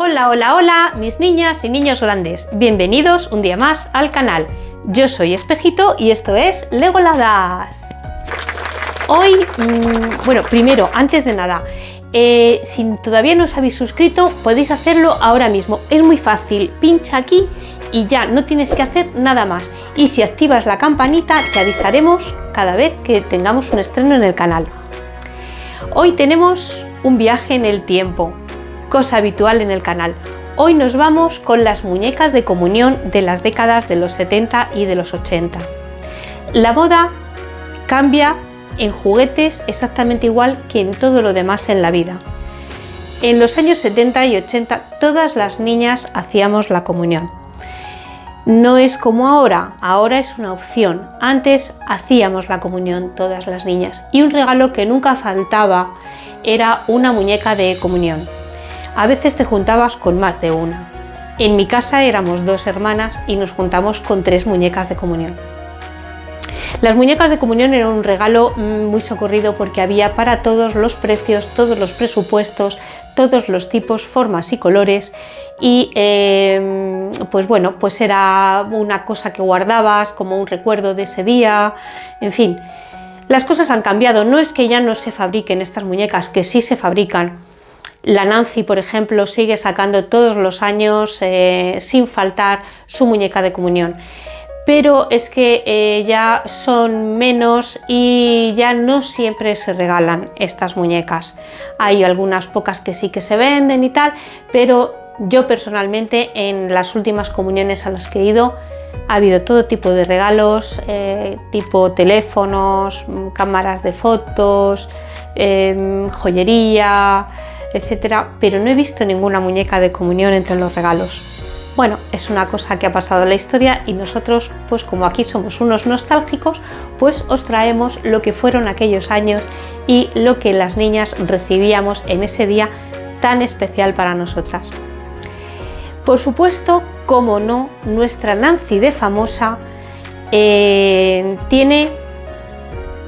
Hola, hola, hola, mis niñas y niños grandes. Bienvenidos un día más al canal. Yo soy Espejito y esto es Legoladas. Hoy, primero, antes de nada, si todavía no os habéis suscrito, podéis hacerlo ahora mismo. Es muy fácil, pincha aquí y ya no tienes que hacer nada más. Y si activas la campanita, te avisaremos cada vez que tengamos un estreno en el canal. Hoy tenemos un viaje en el tiempo, cosa habitual en el canal. Hoy nos vamos con las muñecas de comunión de las décadas de los 70 y de los 80. La moda cambia en juguetes exactamente igual que en todo lo demás en la vida. En los años 70 y 80 todas las niñas hacíamos la comunión. No es como ahora, ahora es una opción. Antes hacíamos la comunión todas las niñas y un regalo que nunca faltaba era una muñeca de comunión. A veces te juntabas con más de una. En mi casa éramos 2 hermanas y nos juntamos con 3 muñecas de comunión. Las muñecas de comunión eran un regalo muy socorrido porque había para todos los precios, todos los presupuestos, todos los tipos, formas y colores y pues era una cosa que guardabas como un recuerdo de ese día, en fin. Las cosas han cambiado, no es que ya no se fabriquen estas muñecas, que sí se fabrican. La Nancy, por ejemplo, sigue sacando todos los años sin faltar su muñeca de comunión. Pero es que ya son menos y ya no siempre se regalan estas muñecas. Hay algunas pocas que sí que se venden y tal, pero yo personalmente en las últimas comuniones a las que he ido ha habido todo tipo de regalos, tipo teléfonos, cámaras de fotos, joyería, etcétera, pero no he visto ninguna muñeca de comunión entre los regalos. Bueno, es una cosa que ha pasado en la historia y nosotros, pues como aquí somos unos nostálgicos, pues os traemos lo que fueron aquellos años y lo que las niñas recibíamos en ese día tan especial para nosotras. Por supuesto, como no, nuestra Nancy de famosa tiene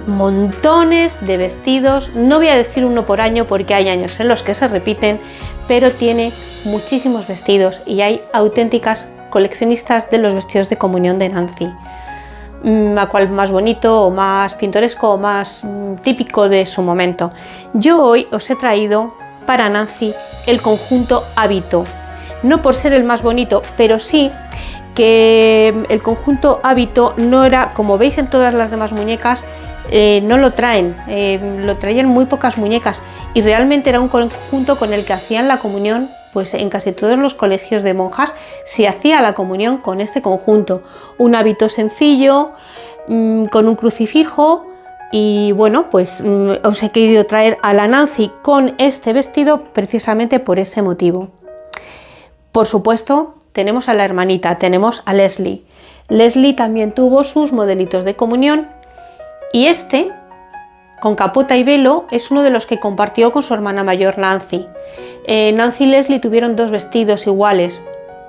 montones de vestidos, no voy a decir uno por año porque hay años en los que se repiten, pero tiene muchísimos vestidos y hay auténticas coleccionistas de los vestidos de comunión de Nancy, a cual más bonito o más pintoresco o más típico de su momento. Yo hoy os he traído para Nancy el conjunto Hábito, no por ser el más bonito, pero sí que el conjunto Hábito no era, como veis en todas las demás muñecas, no lo traen, lo traían muy pocas muñecas y realmente era un conjunto con el que hacían la comunión, pues en casi todos los colegios de monjas se hacía la comunión con este conjunto, un hábito sencillo, con un crucifijo y bueno, pues os he querido traer a la Nancy con este vestido precisamente por ese motivo. Por supuesto, tenemos a la hermanita, tenemos a Leslie. Leslie también tuvo sus modelitos de comunión. Y este, con capota y velo, es uno de los que compartió con su hermana mayor Nancy. Nancy y Leslie tuvieron 2 vestidos iguales.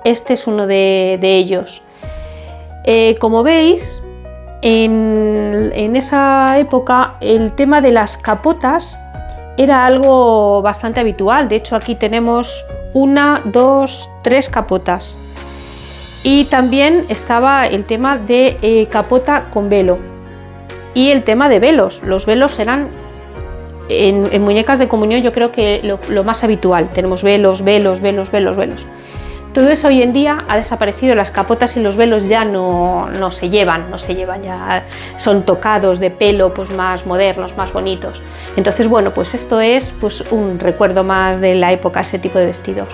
Este es uno de ellos. Como veis, en esa época el tema de las capotas era algo bastante habitual. De hecho, aquí tenemos 1, 2, 3 capotas. Y también estaba el tema de capota con velo. Y el tema de velos, los velos eran en muñecas de comunión yo creo que lo más habitual, tenemos velos. Todo eso hoy en día ha desaparecido, las capotas y los velos ya no se llevan, ya son tocados de pelo pues más modernos, más bonitos. Entonces bueno, pues esto es pues un recuerdo más de la época, ese tipo de vestidos.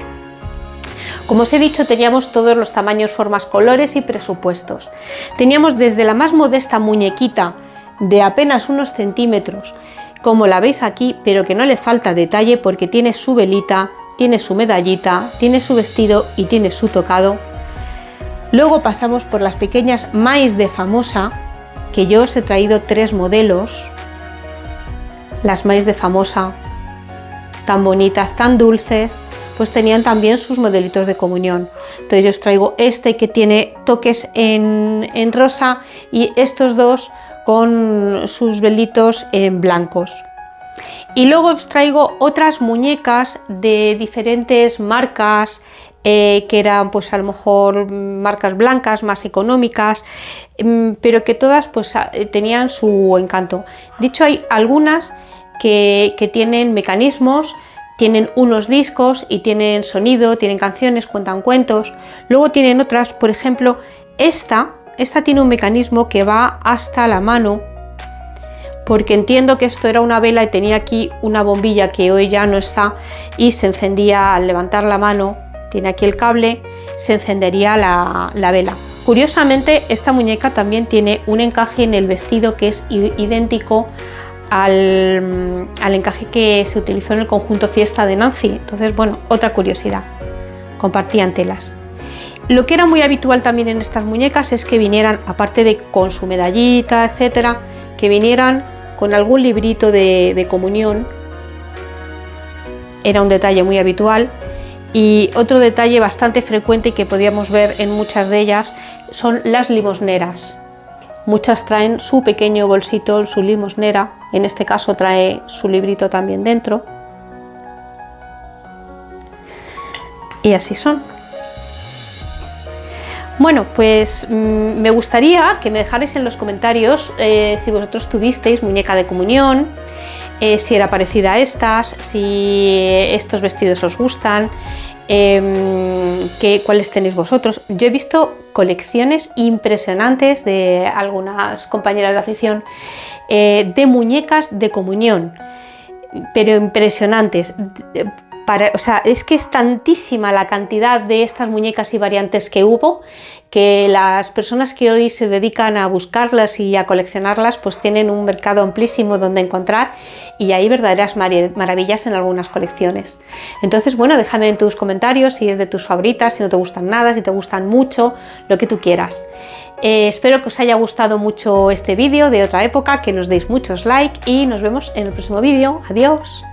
Como os he dicho, teníamos todos los tamaños, formas, colores y presupuestos. Teníamos desde la más modesta muñequita de apenas unos centímetros, como la veis aquí, pero que no le falta detalle porque tiene su velita, tiene su medallita, tiene su vestido y tiene su tocado. Luego pasamos por las pequeñas Mais de famosa, que yo os he traído 3 modelos. Las Mais de famosa, tan bonitas, tan dulces, pues tenían también sus modelitos de comunión. Entonces yo os traigo este que tiene toques en rosa y estos 2 con sus velitos en blancos. Y luego os traigo otras muñecas de diferentes marcas, que eran pues a lo mejor marcas blancas, más económicas, pero que todas pues tenían su encanto. De hecho, hay algunas que tienen mecanismos, tienen unos discos y tienen sonido, tienen canciones, cuentan cuentos. Luego tienen otras, por ejemplo, esta tiene un mecanismo que va hasta la mano, porque entiendo que esto era una vela y tenía aquí una bombilla que hoy ya no está y se encendía al levantar la mano. Tiene aquí el cable, se encendería la vela. Curiosamente, esta muñeca también tiene un encaje en el vestido que es idéntico al encaje que se utilizó en el conjunto Fiesta de Nancy. Entonces, bueno, otra curiosidad, compartían telas. Lo que era muy habitual también en estas muñecas es que vinieran, aparte de con su medallita, etcétera, que vinieran con algún librito de comunión. Era un detalle muy habitual. Y otro detalle bastante frecuente y que podíamos ver en muchas de ellas son las limosneras. Muchas traen su pequeño bolsito, su limosnera, en este caso trae su librito también dentro. Y así son. Bueno, pues me gustaría que me dejarais en los comentarios si vosotros tuvisteis muñeca de comunión, si era parecida a estas, si estos vestidos os gustan, cuáles tenéis vosotros. Yo he visto colecciones impresionantes de algunas compañeras de afición de muñecas de comunión, pero impresionantes. O sea, es que es tantísima la cantidad de estas muñecas y variantes que hubo, que las personas que hoy se dedican a buscarlas y a coleccionarlas pues tienen un mercado amplísimo donde encontrar, y hay verdaderas maravillas en algunas colecciones. Entonces, bueno, déjame en tus comentarios si es de tus favoritas, si no te gustan nada, si te gustan mucho, lo que tú quieras. Espero que os haya gustado mucho este vídeo de otra época, que nos deis muchos like y nos vemos en el próximo vídeo. Adiós.